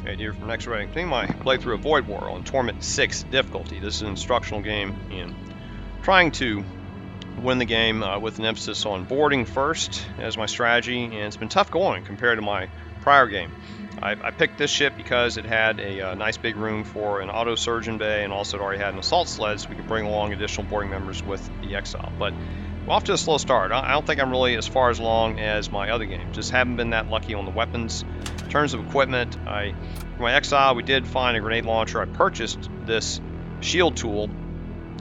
Hey, dear, from Next Rating. Continuing my playthrough of Void War on Torment 6 difficulty. This is an instructional game and trying to win the game with an emphasis on boarding first as my strategy, and it's been tough going compared to my prior game. I picked this ship because it had a nice big room for an auto surgeon bay, and also it already had an assault sled so we could bring along additional boarding members with the Exile. But we're off to a slow start. I don't think I'm really as far as long as my other game. Just haven't been that lucky on the weapons. In terms of equipment, for my Exile, we did find a grenade launcher. I purchased this shield tool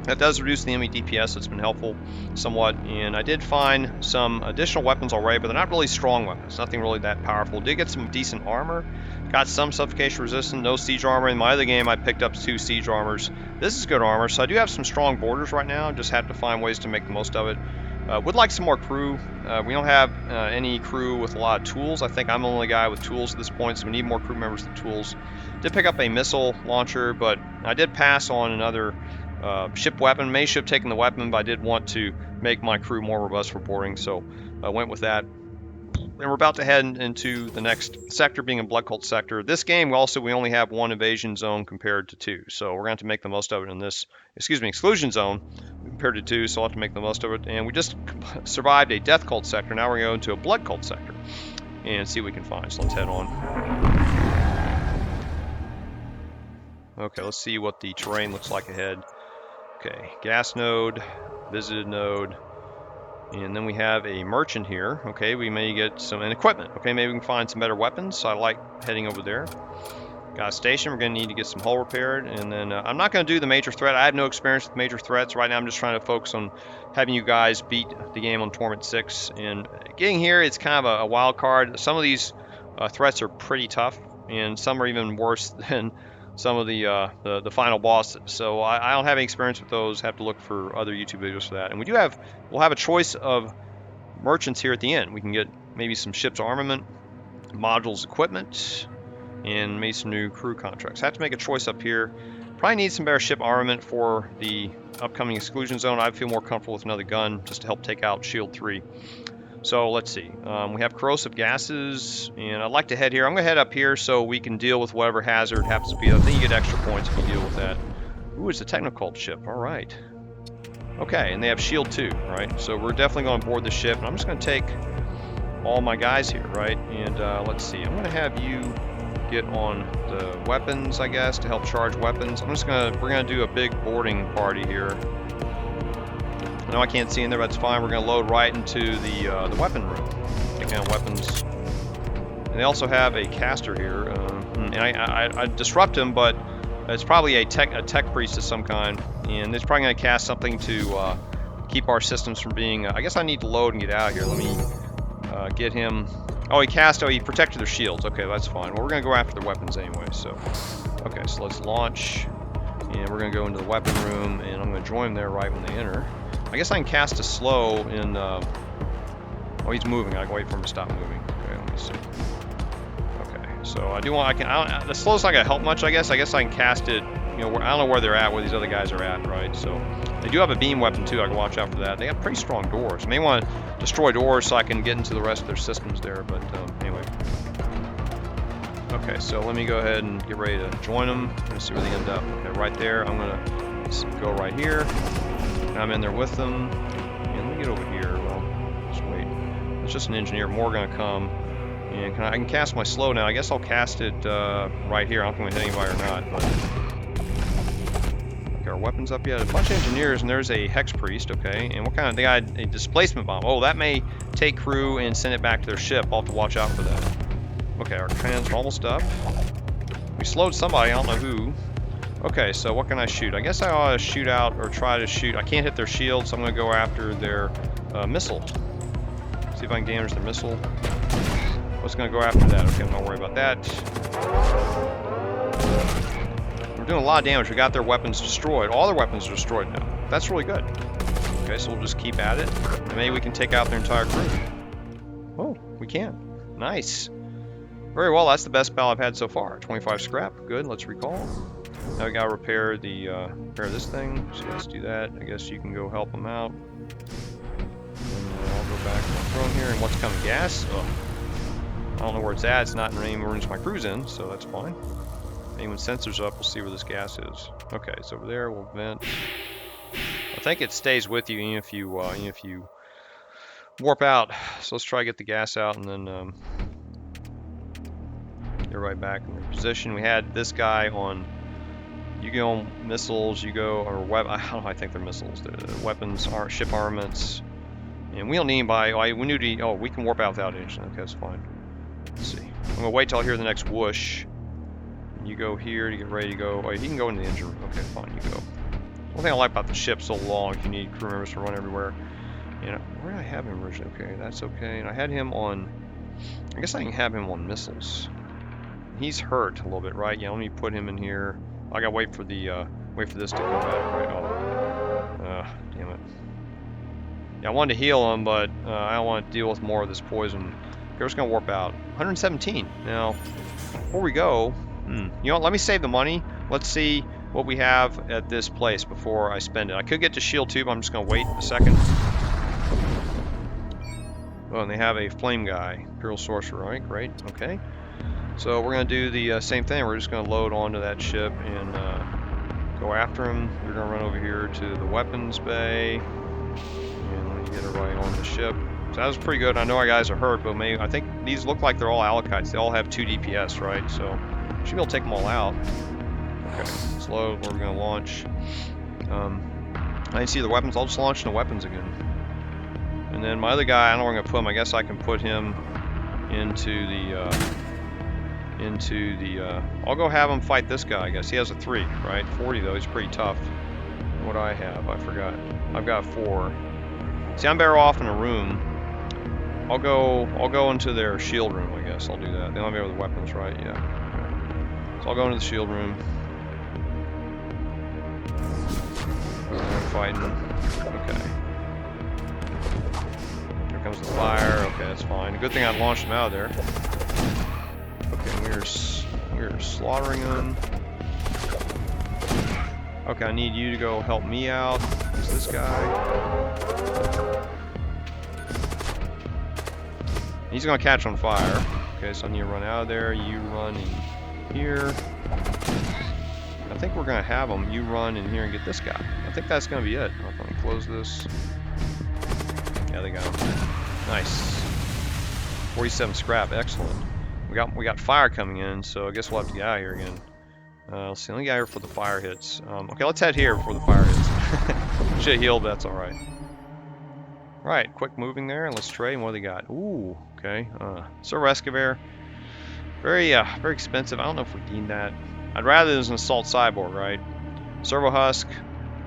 that does reduce the enemy DPS, so it's been helpful somewhat. And I did find some additional weapons already, but they're not really strong weapons. Nothing really that powerful. Did get some decent armor. Got some suffocation resistant, no siege armor. In my other game, I picked up 2 siege armors. This is good armor, so I do have some strong borders right now. Just have to find ways to make the most of it. Would like some more crew. We don't have any crew with a lot of tools. I think I'm the only guy with tools at this point, so we need more crew members with tools. Did pick up a missile launcher, but I did pass on another ship weapon. May should have taken the weapon, but I did want to make my crew more robust for boarding, so I went with that. And we're about to head into the next sector, being a Blood Cult sector. This game, we only have 1 invasion zone compared to 2, so we're going to have to make the most of it in this, exclusion zone compared to 2, so I'll have to make the most of it. And we just survived a Death Cult sector. Now we're going to a Blood Cult sector and see what we can find. So let's head on. Okay, let's see what the terrain looks like ahead. Okay, gas node, visited node. And then we have a merchant here. Okay, we may get some equipment. Okay, maybe we can find some better weapons. So I like heading over there. Got a station. We're going to need to get some hull repaired. And then I'm not going to do the major threat. I have no experience with major threats. Right now I'm just trying to focus on having you guys beat the game on Torment 6. And getting here, it's kind of a wild card. Some of these threats are pretty tough, and some are even worse than some of the final bosses. So I don't have any experience with those. Have to look for other YouTube videos for that. And we'll have a choice of merchants here at the end. We can get maybe some ship's armament, modules, equipment, and maybe some new crew contracts. Have to make a choice up here. Probably need some better ship armament for the upcoming exclusion zone. I feel more comfortable with another gun just to help take out Shield 3. So let's see. We have corrosive gases, and I'd like to head here. I'm going to head up here so we can deal with whatever hazard happens to be. I think you get extra points if you deal with that. Ooh, it's a Technocult ship. All right. Okay, and they have Shield 2, right? So we're definitely going to board the ship, and I'm just going to take all my guys here, right? And let's see. I'm going to have you get on the weapons, I guess, to help charge weapons. We're going to do a big boarding party here. I know I can't see in there, but that's fine. We're going to load right into the weapon room. Take down weapons. And they also have a caster here. And I disrupt him, but it's probably a tech priest of some kind. And it's probably going to cast something to keep our systems from being... I guess I need to load and get out of here. Let me get him... Oh, he protected their shields. Okay, that's fine. Well, we're going to go after their weapons anyway, so... Okay, so let's launch. And we're going to go into the weapon room, and I'm going to join them there right when they enter. I guess I can cast a slow in... Oh, he's moving. I can wait for him to stop moving. Okay, let me see. Okay, so I do want... the slow's not going to help much, I guess. I guess I can cast it... I don't know where they're at, where these other guys are at, right? So they do have a beam weapon, too. I can watch out for that. They have pretty strong doors. I may want to destroy doors so I can get into the rest of their systems there, but anyway. Okay, so let me go ahead and get ready to join them. Let's see where they end up. Okay, right there. I'm going to go right here. I'm in there with them. And let me get over here. Well, just wait. It's just an engineer. More going to come. And I can cast my slow now. I guess I'll cast it right here. I don't know if I'm going to hit anybody or not, but... Okay, our weapons up yet. A bunch of engineers, and there's a Hex Priest, okay. And what kind of... They got a displacement bomb. Oh, that may take crew and send it back to their ship. I'll have to watch out for that. Okay, our trans are almost up. We slowed somebody. I don't know who. Okay, so what can I shoot? I guess I ought to shoot out or try to shoot. I can't hit their shield, so I'm going to go after their missile. See if I can damage their missile. Let's going to go after that. Okay, I'm not worried about that. We're doing a lot of damage. We got their weapons destroyed. All their weapons are destroyed now. That's really good. Okay, so we'll just keep at it. And maybe we can take out their entire crew. Oh, we can. Nice. Very well, that's the best battle I've had so far. 25 scrap. Good, let's recall. Now we gotta repair this thing. So let's do that. I guess you can go help them out. And I'll go back to my throne here. And what's coming? Gas? Oh. I don't know where it's at. It's not in any rooms my crew's in, so that's fine. And when sensors up, we'll see where this gas is. Okay, it's over there. We'll vent. I think it stays with you even if you warp out. So let's try to get the gas out and then get right back in their position. We had this guy on. You go on missiles. You go or web. I don't know. I think they're missiles. The weapons are ship armaments, and we don't need anybody. We need to. Oh, we can warp out without engine. Okay, that's fine. Let's see. I'm gonna wait till I hear the next whoosh. You go here to get ready to go. Oh, he can go into the engine room. Okay, fine. You go. One thing I like about the ship so long, if you need crew members to run everywhere. And where did I have him originally? Okay, that's okay. And I had him on. I guess I can have him on missiles. He's hurt a little bit, right? Yeah, let me put him in here. I gotta wait for this to come back, right? Oh, damn it. Yeah, I wanted to heal him, but I don't want to deal with more of this poison. We're just gonna warp out. 117. Now, before we go, you know what? Let me save the money. Let's see what we have at this place before I spend it. I could get to shield too, but I'm just gonna wait a second. Oh, and they have a flame guy, Imperial Sorcerer, right? Great. Okay. So we're going to do the same thing. We're just going to load onto that ship and go after him. We're going to run over here to the weapons bay and let me get everybody on the ship. So that was pretty good. I know our guys are hurt, but maybe I think these look like they're all Alokites. They all have 2 DPS, right? So should be able to take them all out. Okay, let's load. We're going to launch. I didn't see the weapons. I'll just launch the weapons again. And then my other guy, I don't know where I'm going to put him. I guess I can put him into the I'll go have him fight this guy. I guess he has a 3, right? 40 though. He's pretty tough. What do I have? I forgot. I've got 4. See, I'm better off in a room. I'll go into their shield room. I guess I'll do that. They don't have the weapons, right? Yeah. Okay. So I'll go into the shield room. They're fighting. Okay. Here comes the fire. Okay, that's fine. Good thing I launched them out of there. Okay, we're slaughtering them. Okay, I need you to go help me out. Who's this guy? He's gonna catch on fire. Okay, so I need to run out of there. You run in here. I think we're gonna have him. You run in here and get this guy. I think that's gonna be it. I'm gonna close this. Yeah, they got him. Nice. 47 scrap. Excellent. We got fire coming in, so I guess we'll have to get out of here again. Let's see, let me get out here before the fire hits. Okay, let's head here before the fire hits. Should have healed, but that's alright. Right, quick moving there, and let's trade. What do they got? Ooh, okay. Silver Excavator. Very expensive. I don't know if we need that. I'd rather it as an assault cyborg, right? Servo Husk.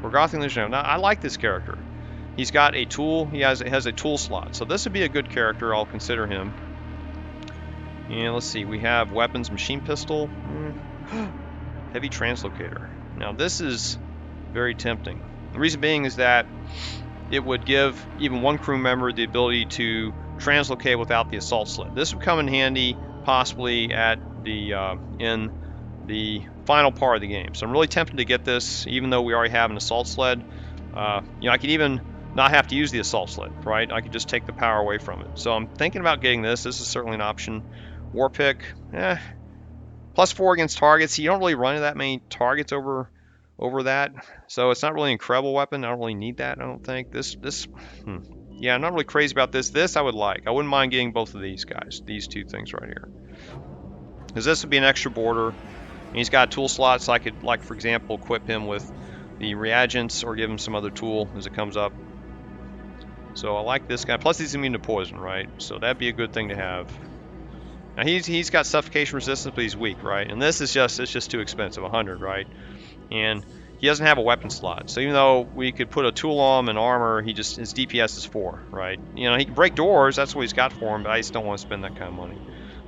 Gorgothian Legionnaire. Now, I like this character. He's got a tool. He has a tool slot, so this would be a good character. I'll consider him. And let's see, we have weapons, machine pistol, heavy translocator. Now this is very tempting. The reason being is that it would give even one crew member the ability to translocate without the assault sled. This would come in handy possibly at the in the final part of the game. So I'm really tempted to get this, even though we already have an assault sled. You know, I could even not have to use the assault sled, right? I could just take the power away from it. So I'm thinking about getting this. This is certainly an option. War pick, +4 against targets. You don't really run into that many targets over that, so it's not really an incredible weapon. I don't really need that. I don't think yeah, I'm not really crazy about this. This I would like. I wouldn't mind getting both of these guys, these 2 things right here, because this would be an extra border. And he's got tool slots, so I could, like for example, equip him with the reagents or give him some other tool as it comes up. So I like this guy. Plus he's immune to poison, right? So that'd be a good thing to have. Now he's got suffocation resistance, but he's weak, right? And this is it's just too expensive, 100, right? And he doesn't have a weapon slot. So even though we could put a tool on him and armor, his DPS is 4, right? You know, he can break doors, that's what he's got for him, but I just don't want to spend that kind of money.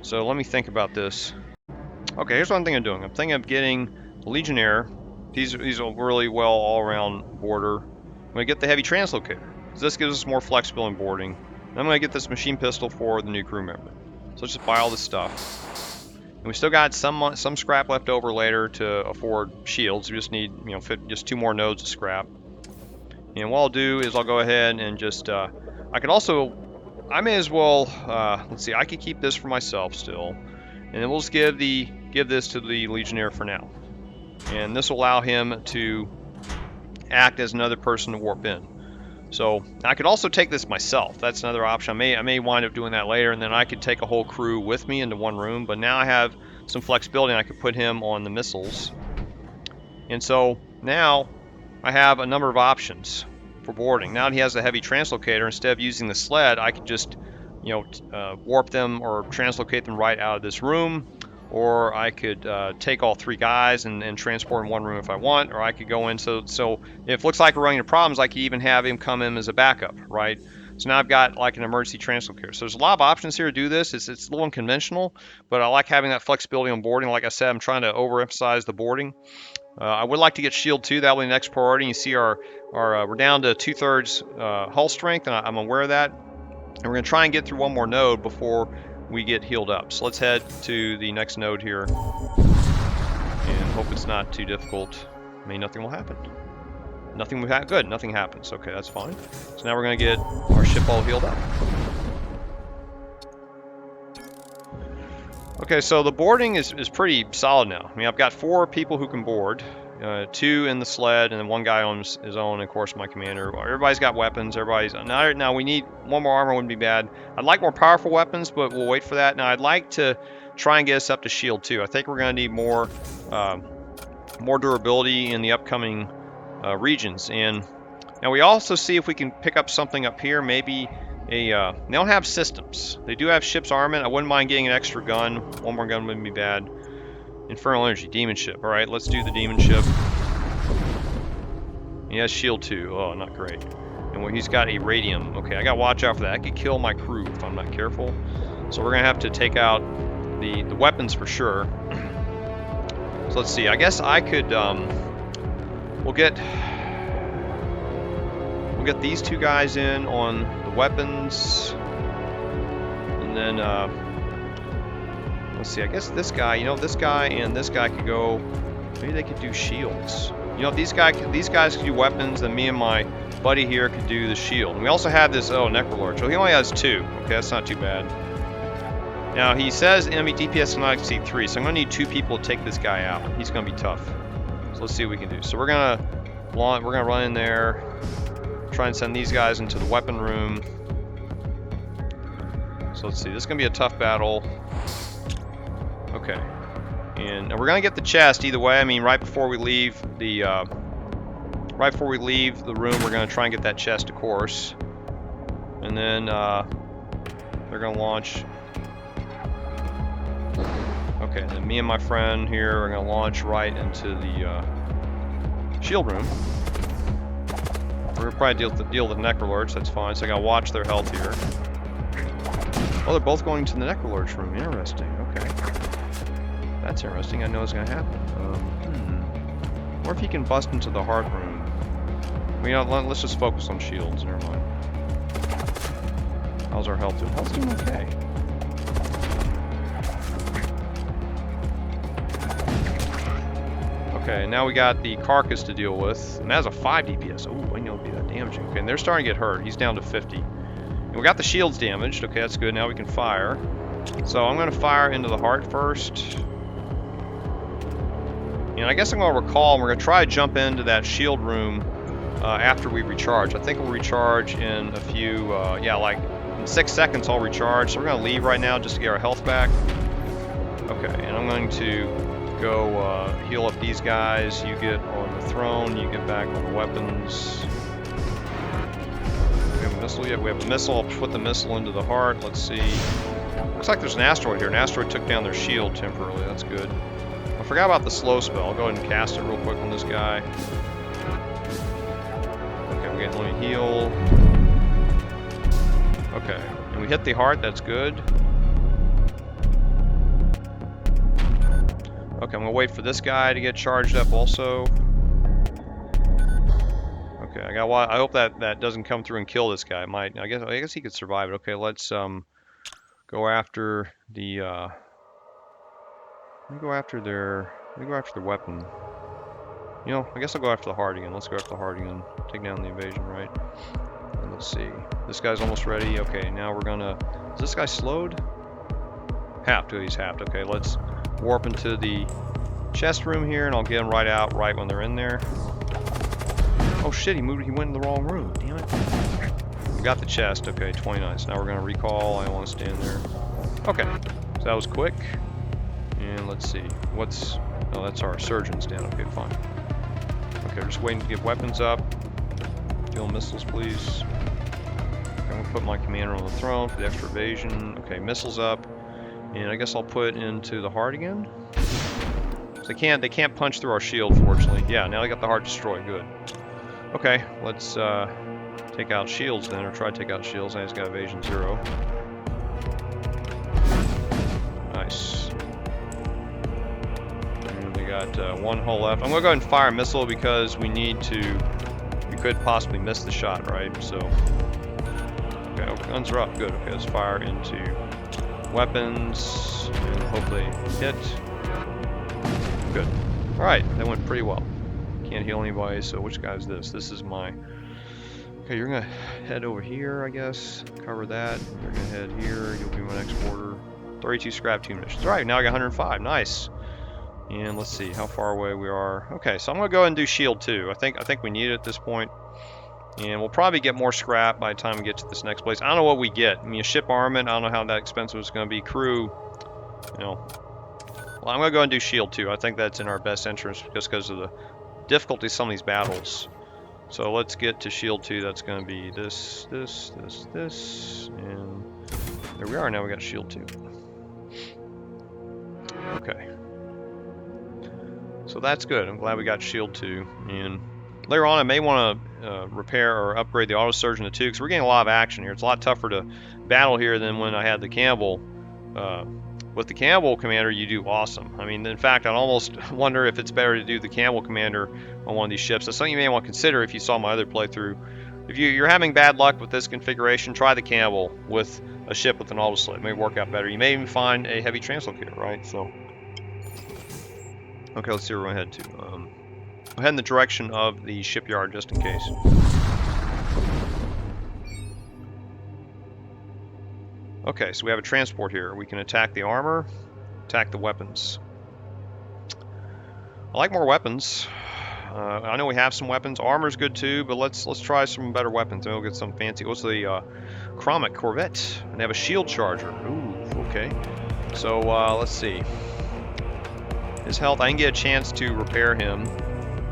So let me think about this. Okay, here's what I'm thinking of doing. I'm thinking of getting the Legionnaire. He's a really well all-around boarder. I'm gonna get the heavy translocator. So this gives us more flexibility in boarding. And I'm gonna get this machine pistol for the new crew member. So let's just buy all this stuff. And we still got some scrap left over later to afford shields. We just need, you know, just 2 more nodes of scrap. And what I'll do is I'll go ahead and just I could also I may as well, let's see, I could keep this for myself still. And then we'll just give this to the Legionnaire for now. And this will allow him to act as another person to warp in. So I could also take this myself. That's another option. I may wind up doing that later, and then I could take a whole crew with me into one room. But now I have some flexibility, and I could put him on the missiles. And so now I have a number of options for boarding. Now that he has a heavy translocator, instead of using the sled, I could just, warp them or translocate them right out of this room. Or I could take all 3 guys and transport in one room if I want, or I could go in. So if it looks like we're running into problems, I could even have him come in as a backup, right? So now I've got like an emergency translocator. So there's a lot of options here to do this. It's a little unconventional, but I like having that flexibility on boarding. Like I said, I'm trying to overemphasize the boarding. I would like to get shield 2. That will be the next priority. You see we're down to 2/3 hull strength, and I'm aware of that. And we're going to try and get through one more node before we get healed up. So let's head to the next node here and hope it's not too difficult. I mean, nothing will happen. Nothing will happen. Good, nothing happens. Okay, that's fine. So now we're going to get our ship all healed up. Okay, so the boarding is pretty solid now. I mean, I've got 4 people who can board. 2 in the sled, and then 1 guy on his own, and of course my commander. Everybody's got weapons. Now we need 1 more armor. Wouldn't be bad. I'd like more powerful weapons, but we'll wait for that. Now I'd like to try and get us up to shield 2. I think we're going to need more durability in the upcoming regions. And now we also see if we can pick up something up here. Maybe they don't have systems. They do have ship's armament. I wouldn't mind getting an extra gun. 1 more gun wouldn't be bad. Infernal Energy, Demon Ship. Alright, let's do the Demon Ship. He has shield 2. Oh, not great. And he's got a radium. Okay, I gotta watch out for that. I could kill my crew if I'm not careful. So we're gonna have to take out the weapons for sure. So let's see. I guess I could we'll get these 2 guys in on the weapons. And then let's see, I guess this guy, this guy and this guy could go, maybe they could do shields. If these guys could do weapons, then me and my buddy here could do the shield. And we also have this, Necrolord. So he only has 2. Okay, that's not too bad. Now, he says enemy DPS cannot exceed 3, so I'm going to need 2 people to take this guy out. He's going to be tough. So let's see what we can do. So we're going to run in there, try and send these guys into the weapon room. So let's see, this is going to be a tough battle. Okay, and we're gonna get the chest either way. I mean, right before we leave the room, we're gonna try and get that chest, of course. And then they're gonna launch. Okay, and then me and my friend here are gonna launch right into the shield room. We're gonna probably deal with the Necrolords. That's fine. So I gotta watch their health here. Oh, they're both going to the Necrolord's room. Interesting. Okay. That's interesting. I know it's going to happen. Or if he can bust into the heart room. Let's just focus on shields. Never mind. How's our health doing? Health's doing okay. Okay, now we got the carcass to deal with. And that has a 5 DPS. Oh, I know it'll be that damaging. Okay, and they're starting to get hurt. He's down to 50. And we got the shields damaged. Okay, that's good. Now we can fire. So I'm going to fire into the heart first. And I guess I'm going to recall, and we're going to try to jump into that shield room after we recharge. I think we'll recharge in a few, like in 6 seconds I'll recharge. So we're going to leave right now just to get our health back. Okay, and I'm going to go heal up these guys. You get on the throne, you get back on the weapons. We have a missile yet? We have a missile. I'll put the missile into the heart. Let's see. Looks like there's an asteroid here. An asteroid took down their shield temporarily. That's good. I forgot about the slow spell. I'll go ahead and cast it real quick on this guy. Okay, let me heal. Okay, and we hit the heart. That's good. Okay, I'm gonna wait for this guy to get charged up also. Okay, I hope that doesn't come through and kill this guy. It might. I guess he could survive it. Okay, let's go after the. Let me go after their weapon. I guess I'll go after the heart again. Let's go after the heart again. Take down the invasion, right? And let's see. This guy's almost ready. Okay, now we're gonna... Is this guy slowed? Halved. He's halved. Okay, let's warp into the chest room here, and I'll get him right out right when they're in there. Oh shit, he moved. He went in the wrong room. Damn it. We got the chest. Okay, 29. So now we're gonna recall. I don't want to stand there. Okay, so that was quick. And let's see. What's... Oh, that's our surgeons down. Okay, fine. Okay, we're just waiting to get weapons up. Fuel missiles, please. Okay, I'm gonna put my commander on the throne for the extra evasion. Okay, missiles up. And I guess I'll put into the heart again. So they can't punch through our shield, fortunately. Yeah, now they got the heart destroyed. Good. Okay, let's take out shields then, or try to take out shields. I just got evasion 0. Nice. And we got one hull left. I'm gonna go ahead and fire a missile because we need to. We could possibly miss the shot, right? So, okay, oh, guns are up. Good. Okay, let's fire into weapons and hopefully hit. Good. All right, that went pretty well. Can't heal anybody. So which guy is this? This is my. Okay, you're gonna head over here, I guess. Cover that. You're gonna head here. You'll be my next order. 32 scrap, 2 missions. All right, now I got 105. Nice. And let's see how far away we are. Okay, so I'm gonna go ahead and do shield 2. I think we need it at this point. And we'll probably get more scrap by the time we get to this next place. I don't know what we get. I mean, a ship armament. I don't know how that expensive it's gonna be. Crew, you know. Well, I'm gonna go ahead and do shield 2. I think that's in our best interest just because of the difficulty of some of these battles. So let's get to shield 2. That's gonna be this, this, this, this, and there we are. Now we got shield 2. Okay. So that's good. I'm glad we got shield 2. And later on, I may want to repair or upgrade the auto surgeon to 2 because we're getting a lot of action here. It's a lot tougher to battle here than when I had the Campbell. With the Campbell commander, you do awesome. I mean, in fact, I'd almost wonder if it's better to do the Campbell commander on one of these ships. That's something you may want to consider if you saw my other playthrough. If you're having bad luck with this configuration, try the Campbell with a ship with an auto slave. It may work out better. You may even find a heavy translocator, right? So, okay, let's see where we're going to head to. I'll head in the direction of the shipyard just in case. Okay, so we have a transport here. We can attack the armor, attack the weapons. I like more weapons. I know we have some weapons. Armor's good too, but let's try some better weapons. Maybe we'll get some fancy. What's the Kromic Corvette? And they have a shield charger. Ooh, okay. So let's see. His health, I can get a chance to repair him,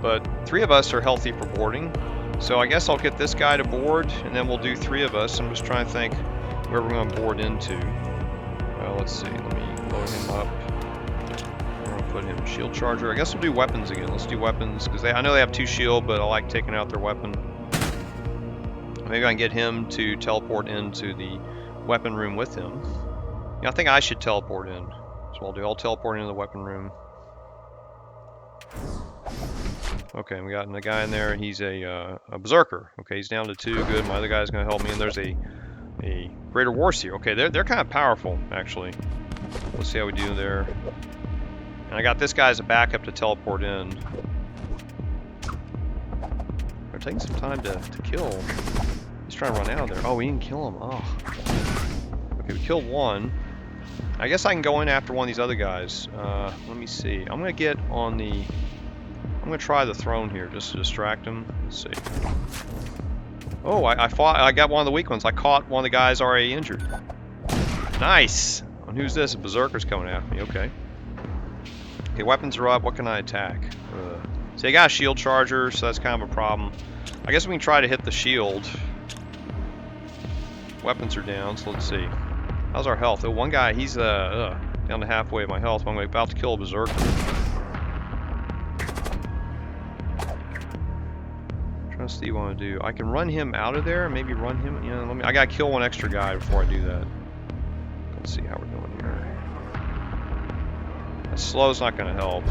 but 3 of us are healthy for boarding. So I guess I'll get this guy to board, and then we'll do 3 of us. I'm just trying to think where we're going to board into. Well, let's see. Let me load him up. We're going to put him in shield charger. I guess we'll do weapons again. Let's do weapons because I know they have 2 shield, but I like taking out their weapon. Maybe I can get him to teleport into the weapon room with him. Yeah, I think I should teleport in. So I'll teleport into the weapon room. Okay, we got a guy in there. He's a berserker. Okay, he's down to 2. Good. My other guy's going to help me. And there's a greater warseer. Okay, they're kind of powerful actually. Let's see how we do there. And I got this guy as a backup to teleport in. They're taking some time to kill. He's trying to run out of there. Oh, we didn't kill him. Oh. Okay, we killed one. I guess I can go in after one of these other guys. Let me see. I'm gonna get on the. I'm gonna try the throne here just to distract him. Let's see. Oh, I got one of the weak ones. I caught one of the guys already injured. Nice! And who's this? A berserker's coming after me. Okay. Okay, weapons are up. What can I attack? So you got a shield charger, so that's kind of a problem. I guess we can try to hit the shield. Weapons are down, so let's see. How's our health? Oh, one guy, he's down to halfway of my health. I'm about to kill a berserker. Trying to see what I want to do. I can run him out of there. Maybe run him. You know, I gotta kill one extra guy before I do that. Let's see how we're doing here. That slow's not gonna help.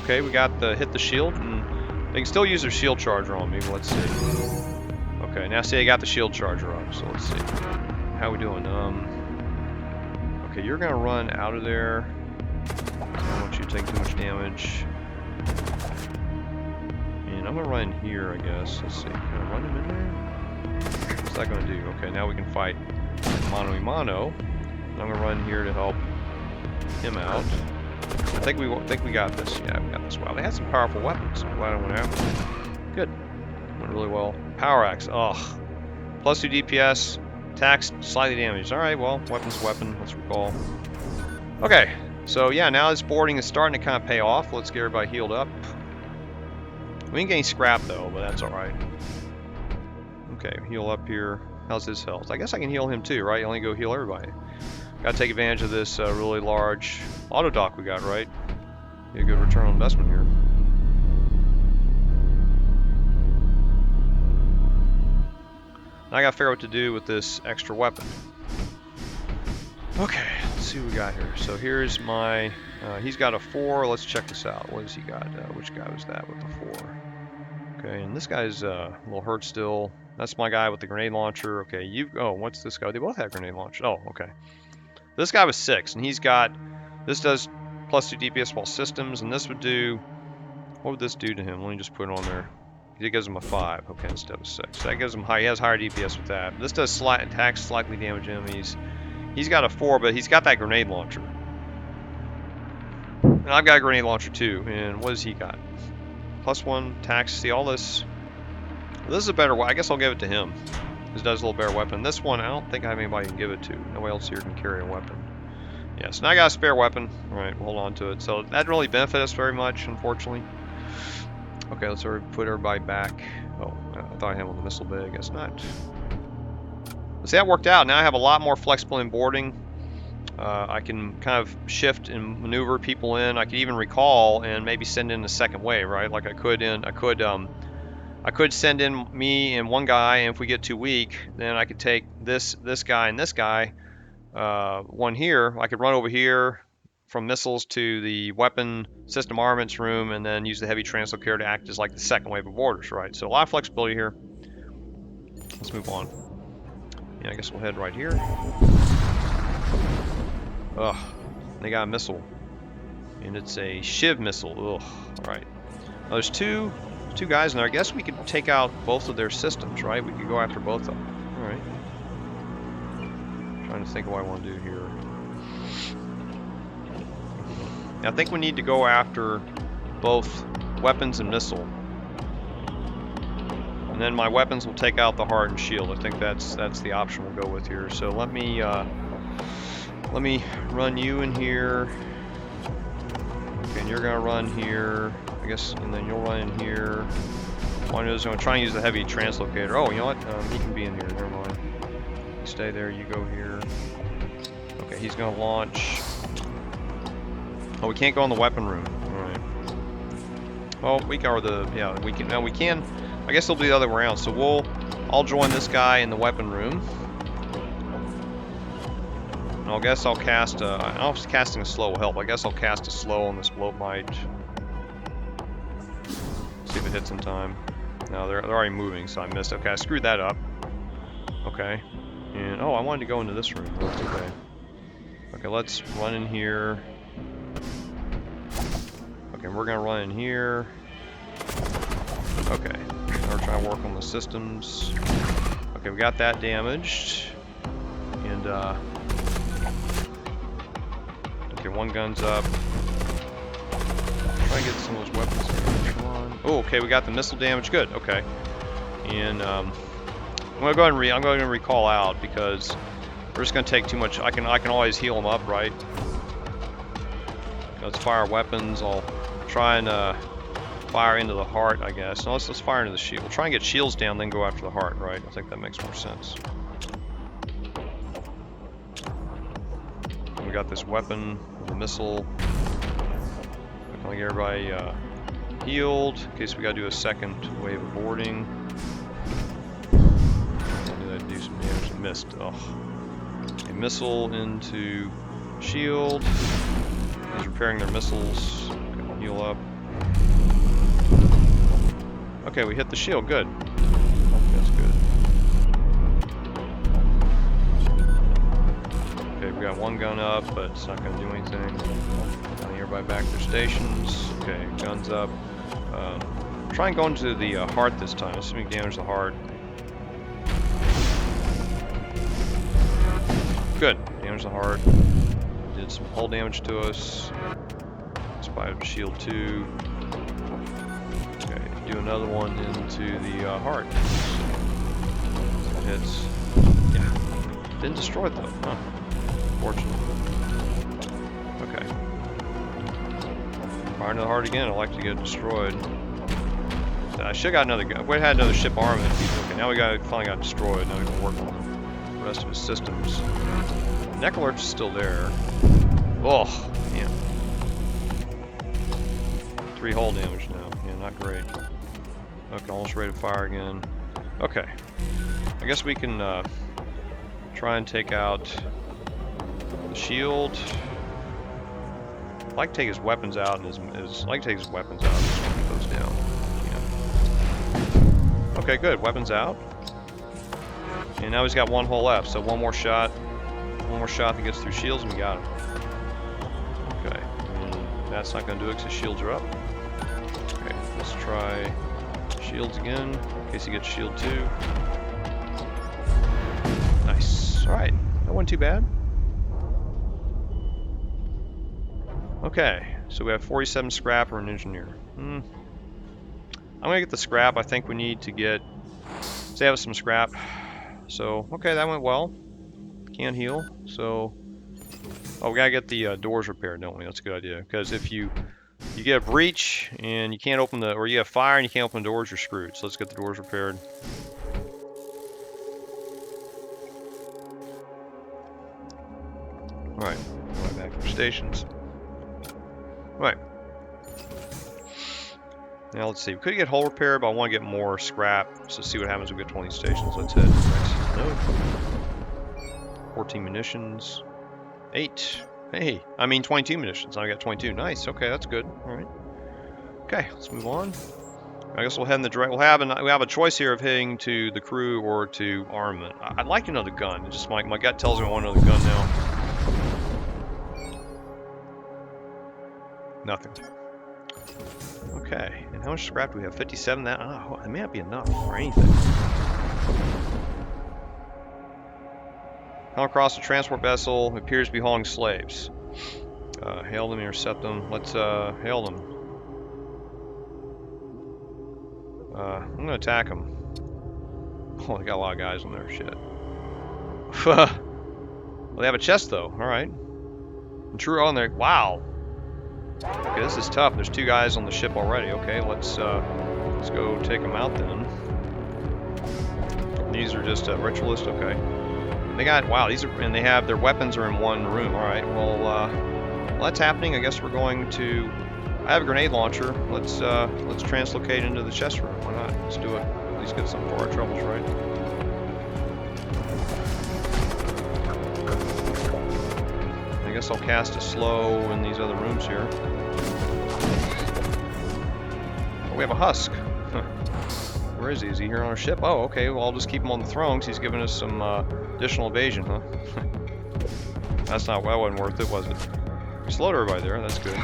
Okay, we got the hit the shield, and they can still use their shield charger on me. But let's see. Okay, now see I got the shield charger up. So let's see. How we doing? Okay, you're gonna run out of there. I don't want you to take too much damage. And I'm gonna run in here, I guess. Let's see. Can I run him in there? What's that gonna do? Okay, now we can fight mano a mano. I'm gonna run here to help him out. I think we got this. Yeah, we got this. Wow, they had some powerful weapons. I'm glad I went after them. Good. Went really well. Power axe. Ugh. Plus 2 DPS. Attacks slightly damaged. Alright, well, weapon's a weapon. Let's recall. Okay. So, yeah, now this boarding is starting to kind of pay off. Let's get everybody healed up. We ain't getting scrap, though, but that's alright. Okay, heal up here. How's his health? I guess I can heal him, too, right? Only go heal everybody. Gotta take advantage of this really large auto dock we got, right? Get a good return on investment here. Now I gotta figure out what to do with this extra weapon. Okay, let's see what we got here. So here's my, he's got a 4. Let's check this out. What has he got? Which guy was that with the 4? Okay, and this guy's a little hurt still. That's my guy with the grenade launcher. Okay, oh, what's this guy? They both have grenade launcher. Oh, okay. This guy was 6, and he's got, this does plus 2 DPS while systems, and this would do, what would this do to him? Let me just put it on there. It gives him a 5, okay, instead of a 6. That gives him he has higher DPS with that. This does attacks slightly damage enemies. He's got a 4, but he's got that grenade launcher. And I've got a grenade launcher too, and what has he got? Plus 1 attacks, see all this. This is a better one, I guess I'll give it to him. This does a little better weapon. This one, I don't think I have anybody to give it to. Nobody else here can carry a weapon. Yeah, so now I got a spare weapon. Alright, we'll hold on to it. So that didn't really benefit us very much, unfortunately. Okay, let's put everybody back. Oh, I thought I had one on the missile bay. I guess not. See, that worked out. Now I have a lot more flexible in boarding. I can kind of shift and maneuver people in. I could even recall and maybe send in a second wave, right? Like I could send in me and one guy, and if we get too weak, then I could take this guy and this guy, one here. I could run over here from missiles to the weapon system armaments room, and then use the heavy translocator to act as like the second wave of boarders, right? So a lot of flexibility here. Let's move on. Yeah, I guess we'll head right here. Ugh, they got a missile, and it's a Shiv missile. Ugh, all right. Now there's two guys in there. I guess we could take out both of their systems, right? We could go after both of them. All right. Trying to think of what I want to do here. I think we need to go after both weapons and missile. And then my weapons will take out the heart and shield. I think that's the option we'll go with here. So let me run you in here. Okay, and you're gonna run here, I guess, and then you'll run in here. One is gonna try and use the heavy translocator. Oh, you know what? He can be in here. Never mind. Stay there. You go here. Okay, he's gonna launch. Oh, we can't go in the weapon room. All right. Well, we can. Now we can. I guess it'll be the other way around. So I'll join this guy in the weapon room. And I guess I'll cast. I don't know if casting a slow will help. I guess I'll cast a slow on this bloat mite. See if it hits in time. No, they're already moving, so I missed. Okay, I screwed that up. Okay. And oh, I wanted to go into this room. That's okay. Okay, let's run in here. Okay, we're gonna run in here. Okay, we're trying to work on the systems. Okay, we got that damaged. And okay, one gun's up. Try and get some of those weapons. Come on. Oh, okay, we got the missile damage. Good. Okay. And I'm gonna go ahead and I'm going to recall out because we're just gonna take too much. I can always heal them up, right? Let's fire weapons. I'll try and fire into the heart, I guess. No, let's fire into the shield. We'll try and get shields down, then go after the heart, right? I think that makes more sense. And we got this weapon, the missile. Can I get everybody healed in case we gotta do a second wave of boarding? Do some damage. Missed. Oh. A missile into shield. He's repairing their missiles. Okay, I'll heal up. Okay, we hit the shield. Good. That's good. Okay, we got one gun up, but it's not going to do anything. Getting everybody back to their stations. Okay, guns up. Try and go into the heart this time. Let's see if we can damage the heart. Good. Damage the heart. Did some hull damage to us. Spied shield 2. Okay, do another one into the heart. That hits. Yeah. Didn't destroy it though. Huh. Fortunate. Okay. Fire into the heart again. I like to get destroyed. I should have got another gun. We had another ship armament. Okay, now we finally got destroyed. Now we can work on the rest of his systems. Neck alert's still there. Oh, man. 3 hull damage now. Yeah, not great. Okay, almost ready to fire again. Okay. I guess we can try and take out the shield. I'd like to take his weapons out and his like to take his weapons out and just keep those down. Yeah. Okay, good. Weapons out. And now he's got 1 hull left, so one more shot that gets through shields and we got him. Okay. And that's not gonna do it because his shields are up. Okay, let's try shields again, in case he gets shield 2. Nice. Alright, that wasn't too bad. Okay, so we have 47 scrap or an engineer. I'm gonna get the scrap. I think we need to get, let's have some scrap. So, okay, that went well. Can't heal, so, oh, we gotta get the doors repaired, don't we? That's a good idea, because if you get a breach and you can't open or you have fire and you can't open the doors, you're screwed. So let's get the doors repaired. Alright, back to our stations. Alright. Now let's see, we could get hull repaired, but I want to get more scrap, so see what happens when we get 20 stations. Let's hit next node. 14 munitions. 8. Hey, I mean 22 munitions. Now I got 22. Nice. Okay, that's good. All right. Okay, let's move on. I guess we'll head in the direct. We have a choice here of heading to the crew or to armament. I'd like another gun. It's just my gut tells me I want another gun now. Nothing. Okay, and how much scrap do we have? 57. That may not be enough for anything. Come across a transport vessel, appears to be hauling slaves. Hail them, intercept them. Let's hail them. I'm gonna attack them. Oh, they got a lot of guys on there. Shit. Well, they have a chest though. All right. True on there. Wow. Okay, this is tough. There's 2 guys on the ship already. Okay, let's go take them out then. These are just ritualists. Okay. They got, wow, these are, and they have, their weapons are in 1 room. Alright, well, while that's happening, I guess we're going to, I have a grenade launcher. Let's translocate into the chest room. Why not? Let's do it. At least get some for our troubles, right? I guess I'll cast a slow in these other rooms here. Oh, we have a Husk. Where is he? Is he here on our ship? Oh, okay. Well, I'll just keep him on the throne because he's giving us some additional evasion, huh? That wasn't worth it, was it? We slowed everybody there. That's good.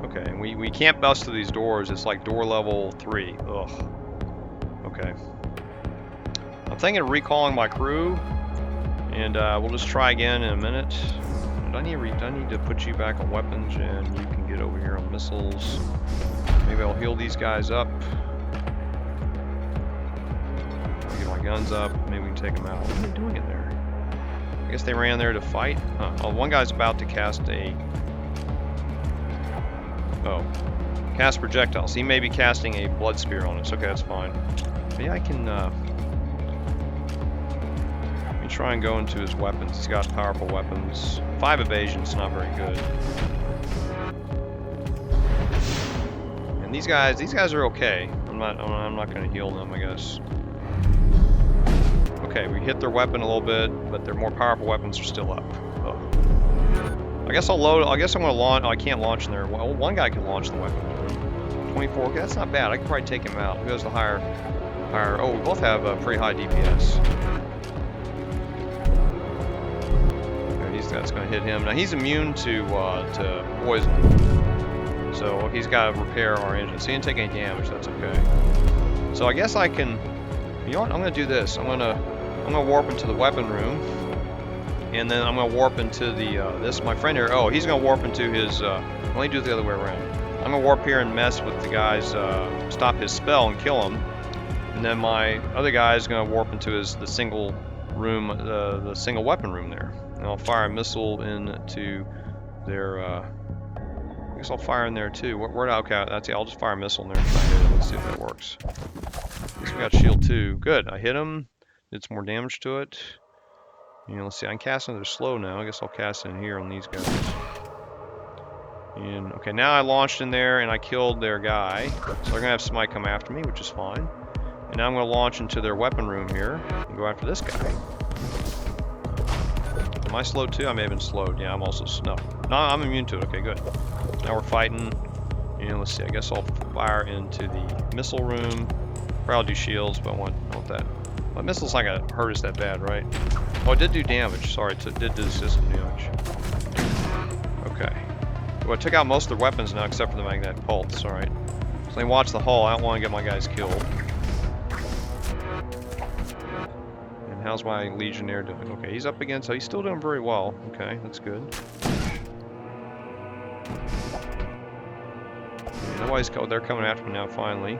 Okay, and we can't bust through these doors. It's like door level 3. Ugh. Okay. I'm thinking of recalling my crew, and we'll just try again in a minute. I need to put you back on weapons, and you can get over here on missiles. Maybe I'll heal these guys up. I'll get my guns up. Maybe we can take them out. What are they doing in there? I guess they ran there to fight. Huh. Oh, one guy's about to cast cast projectiles. He may be casting a blood spear on us. Okay, that's fine. Maybe I can try and go into his weapons. He's got powerful weapons. 5 evasion's not very good. And these guys are okay. I'm not going to heal them, I guess. Okay, we hit their weapon a little bit, but their more powerful weapons are still up. Oh. I guess I'll load. I guess I'm going to launch. Oh, I can't launch in there. Well, one guy can launch the weapon. 24. Okay, that's not bad. I can probably take him out. Who has the higher? Oh, we both have pretty high DPS. that's going to hit him. Now he's immune to poison, so he's got to repair our engine. So he didn't take any damage. That's okay. So I guess I can. You know what? I'm going to do this. I'm going to warp into the weapon room, and then I'm going to warp into the this my friend here. Oh, he's going to warp into his. Let me do it the other way around. I'm going to warp here and mess with the guy's stop his spell and kill him, and then my other guy is going to warp into the single room, the single weapon room there. And I'll fire a missile into their. I guess I'll fire in there too. Where? Okay, that's it. I'll just fire a missile in there and try to hit it. Let's see if that works. I guess we got shield 2. Good. I hit him. Did some more damage to it. You know, let's see. I can cast another slow now. I guess I'll cast in here on these guys. And okay, now I launched in there and I killed their guy. So they're gonna have somebody come after me, which is fine. And now I'm gonna launch into their weapon room here and go after this guy. Am I slowed too? I may have been slowed. Yeah, I'm also no. No, I'm immune to it. Okay, good. Now we're fighting. And let's see. I guess I'll fire into the missile room. Probably do shields, but I want that. My missile's not gonna hurt us that bad, right? Oh, it did do damage. Sorry, it did do system damage. Okay. Well, I took out most of the weapons now, except for the magnetic pulse. All right. So they watch the hull. I don't want to get my guys killed. And how's my Legionnaire doing? Okay, he's up again, so he's still doing very well. Okay, that's good. Nobody's called. They're coming after me now. Finally.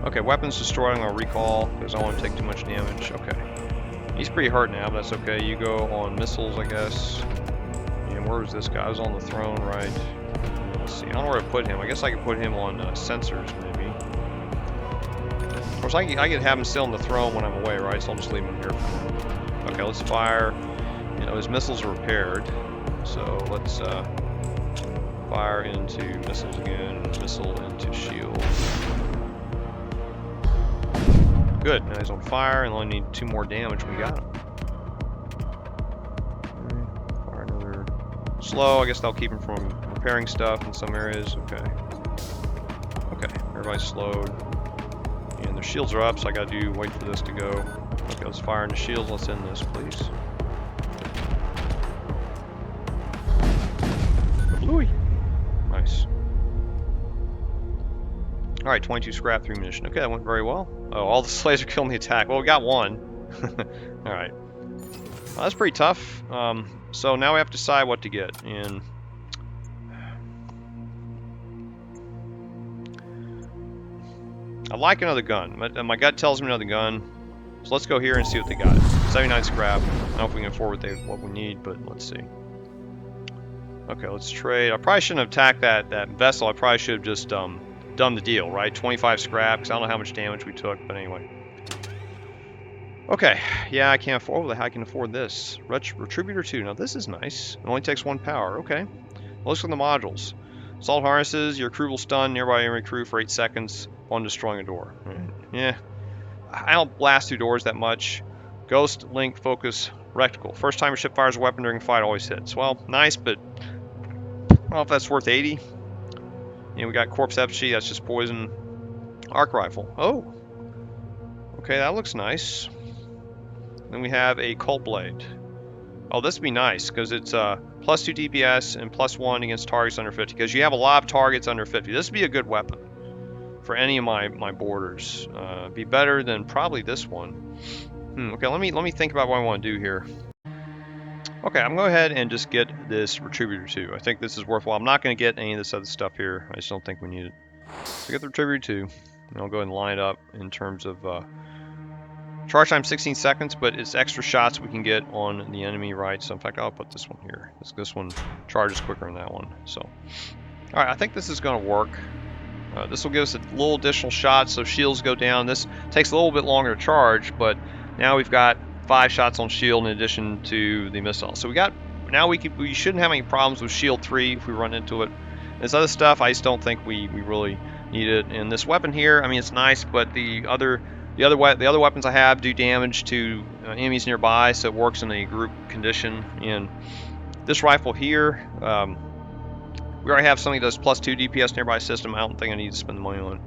Okay, weapons destroyed. I'm gonna recall because I don't want to take too much damage. Okay. He's pretty hurt now, but that's okay. You go on missiles, I guess. And where was this guy? I was on the throne, right? Let's see. I don't know where to put him. I guess I could put him on sensors, maybe. Of course, I could have him still on the throne when I'm away, right? So I'll just leave him here for now. Okay, let's fire. You know, his missiles are repaired. So let's fire into missiles again. Missile into shield. Good, now he's on fire and only need 2 more damage. We got him. Fire another slow. I guess that'll keep him from repairing stuff in some areas. Okay. Okay, everybody's slowed. And their shields are up, so I gotta wait for this to go. Okay, let's fire into shields. Let's end this, please. Kablooey! Nice. Alright, 22 scrap, 3 munition. Okay, that went very well. Oh, all the slaves are killing the attack. Well, we got one. Alright. Well, that's pretty tough. So now we have to decide what to get. And I like another gun. My gut tells me another gun. So let's go here and see what they got. 79 scrap. I don't know if we can afford what we need, but let's see. Okay, let's trade. I probably shouldn't have attacked that vessel. I probably should have just done the deal, right? 25 scrap, because I don't know how much damage we took, but anyway. Okay, yeah, I can't afford. Oh, the heck, I can afford this. Retributor 2. Now this is nice. It only takes 1 power. Okay. Let's look at the modules. Assault harnesses. Your crew will stun nearby enemy crew for 8 seconds on destroying a door. Yeah, I don't blast through doors that much. Ghost, link, focus, reticle. First time your ship fires a weapon during a fight always hits. Well, nice, but I don't know if that's worth 80. You know, we got corpse effigy. That's just poison. Arc rifle. Oh. Okay, that looks nice. Then we have a Cult Blade. Oh, this would be nice, because it's plus 2 DPS and plus 1 against targets under 50. Because you have a lot of targets under 50. This would be a good weapon for any of my borders. Be better than probably this one. Okay, let me think about what I want to do here. Okay, I'm going to go ahead and just get this Retributor 2. I think this is worthwhile. I'm not going to get any of this other stuff here. I just don't think we need it. So get the Retributor 2. And I'll go ahead and line it up in terms of charge time 16 seconds, but it's extra shots we can get on the enemy, right? So in fact, I'll put this one here. This one charges quicker than that one. So, all right, I think this is going to work. This will give us a little additional shot, so shields go down. This takes a little bit longer to charge, but now we've got 5 shots on shield in addition to the missile. So we shouldn't have any problems with shield 3 if we run into it. This other stuff, I just don't think we really need it. And this weapon here, I mean, it's nice, but the other weapons I have do damage to enemies nearby, so it works in a group condition. And this rifle here, we already have something that does plus 2 DPS nearby system. I don't think I need to spend the money on.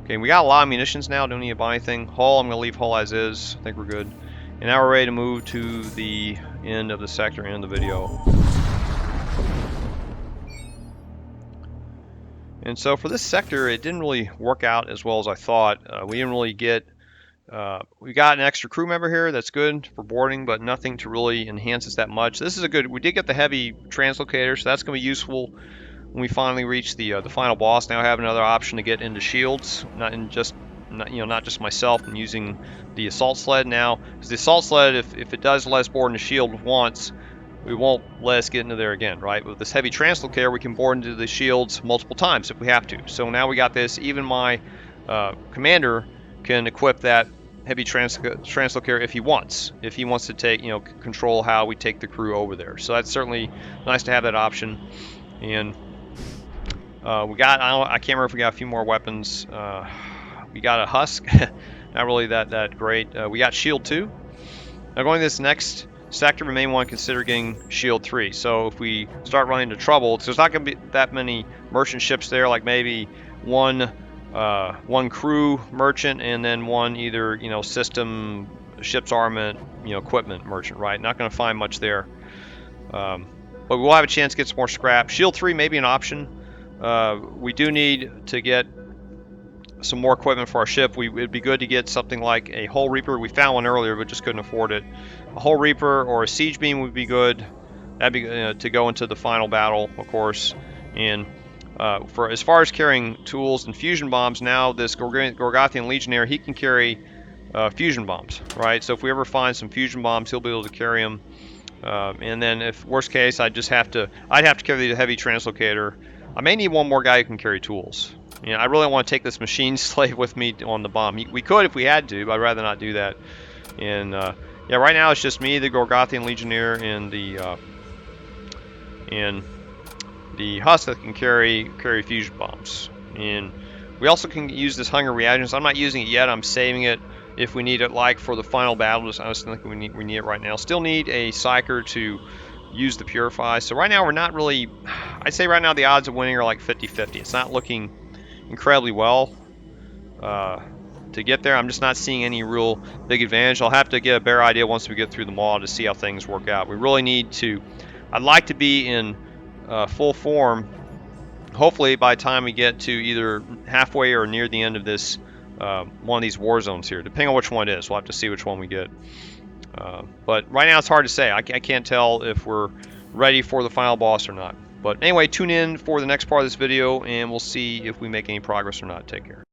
Okay, we got a lot of munitions now. Don't need to buy anything. Hull, I'm going to leave hull as is. I think we're good. And now we're ready to move to the end of the sector, end of the video. And so for this sector, it didn't really work out as well as I thought. We didn't really get... we got an extra crew member here. That's good for boarding, but nothing to really enhance us that much. This is a good... We did get the heavy translocator, so that's going to be useful when we finally reach the final boss. Now I have another option to get into shields, not just myself. I'm using the assault sled now, because the assault sled, if it does let us board into shield once, we won't let us get into there again, right? With this heavy translocator, we can board into the shields multiple times if we have to. So now we got this. Even my commander can equip that heavy translocator if he wants to take, control how we take the crew over there. So that's certainly nice to have that option. And we got, I can't remember if we got a few more weapons. We got a Husk, not really that great. We got Shield 2. Now going to this next sector, we may want to consider getting Shield 3. So if we start running into trouble, there's not going to be that many merchant ships there, like maybe one crew merchant and then one either, system, ship's armament, equipment merchant, right? Not going to find much there. But we'll have a chance to get some more scrap. Shield 3 may be an option. We do need to get some more equipment for our ship. It'd be good to get something like a Hull Reaper. We found one earlier, but just couldn't afford it. A Hull Reaper or a Siege Beam would be good. That'd be to go into the final battle, of course. And for as far as carrying tools and fusion bombs, now this Gorgothian Legionnaire, he can carry fusion bombs, right? So if we ever find some fusion bombs, he'll be able to carry them. And then if worst case, I'd have to carry the heavy translocator. I may need one more guy who can carry tools. I really don't want to take this machine slave with me on the bomb. We could if we had to, but I'd rather not do that. And yeah, right now it's just me, the Gorgothian Legionnaire, and the Husk that can carry fusion bombs. And we also can use this hunger reagents. I'm not using it yet. I'm saving it if we need it, like for the final battle. I was thinking we need it right now. Still need a psyker to use the purify. So right now we're not really. I'd say right now the odds of winning are like 50-50. It's not looking incredibly well to get there. I'm just not seeing any real big advantage. I'll have to get a better idea once we get through the mall to see how things work out. We really need to. I'd like to be in full form. Hopefully by the time we get to either halfway or near the end of this one of these war zones here, depending on which one it is. We'll have to see which one we get. But right now it's hard to say. I can't tell if we're ready for the final boss or not. But anyway, tune in for the next part of this video and we'll see if we make any progress or not. Take care.